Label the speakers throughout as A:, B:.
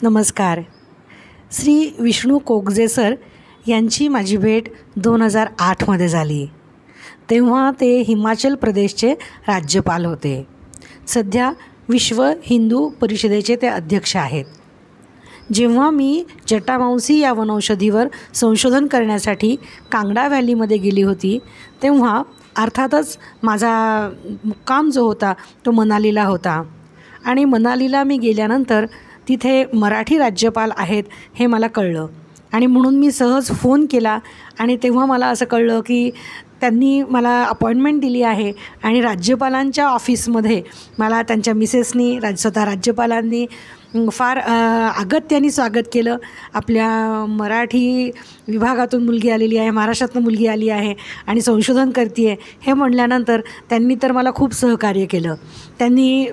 A: नमस्कार. श्री विष्णू कोगजे सर यांची माझी भेट 2008मध्ये झाली. तेव्हा ते हिमाचल प्रदेशचे राज्यपाल होते. सध्या विश्व हिंदू परिषदेचे ते अध्यक्ष आहेत. जेव्हा मी जटामांसी या वनौषधीवर संशोधन करण्यासाठी कांगडा व्हॅलीमध्ये गेली होती, तेव्हा अर्थातच माझा मुक्काम जो होता तो मनालीला होता. आणि मनालीला मी गेल्यानंतर तिथे मराठी राज्यपाल आहेत हे मला कळलं आणि म्हणून मी सहज फोन केला आणि तेव्हा मला असं कळलं की त्यांनी मला अपॉइंटमेंट दिली आहे आणि राज्यपालांच्या ऑफिसमध्ये मला त्यांच्या मिसेसनी स्वतः राज्यपालांनी फार अगत्याने स्वागत केलं. आपल्या मराठी विभागातून मुलगी आलेली आहे, महाराष्ट्रातून मुलगी आली आहे आणि संशोधन करते आहे हे म्हणल्यानंतर त्यांनी तर मला खूप सहकार्य केलं. त्यांनी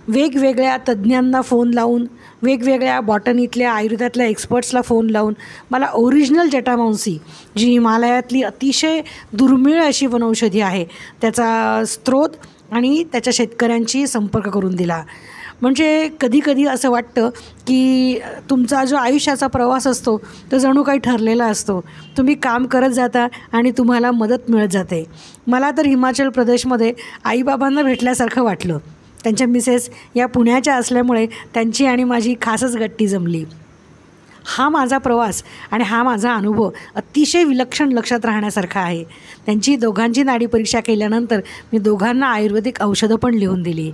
A: वेगवेगळ्या तज्ज्ञांना फोन लावून, वेगवेगळ्या बॉटनीतल्या आयुर्वेदातल्या एक्सपर्ट्सला फोन लावून मला ओरिजिनल जटामांसी, जी हिमालयातली अतिशय दुर्मिळ अशी वनौषधी आहे, त्याचा स्रोत आणि त्याच्या शेतकऱ्यांची संपर्क करून दिला. म्हणजे कधीकधी असं वाटतं की तुमचा जो आयुष्याचा प्रवास असतो तो जणू काही ठरलेला असतो. तुम्ही काम करत जाता आणि तुम्हाला मदत मिळत जाते. मला तर हिमाचल प्रदेशमध्ये आईबाबांना भेटल्यासारखं वाटलं. त्यांच्या मिसेस या पुण्याच्या असल्यामुळे त्यांची आणि माझी खासच गट्टी जमली. हा माझा प्रवास आणि हा माझा अनुभव अतिशय विलक्षण लक्षात राहण्यासारखा आहे. त्यांची दोघांची नाडी परीक्षा केल्यानंतर मी दोघांना आयुर्वेदिक औषधं पण लिहून दिली.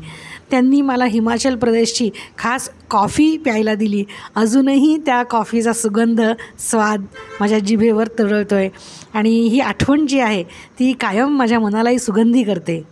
A: त्यांनी मला हिमाचल प्रदेशची खास कॉफी प्यायला दिली. अजूनही त्या कॉफीचा सुगंध, स्वाद माझ्या जिभेवर तरळतो आहे आणि ही आठवण जी आहे ती कायम माझ्या मनालाही सुगंधी करते.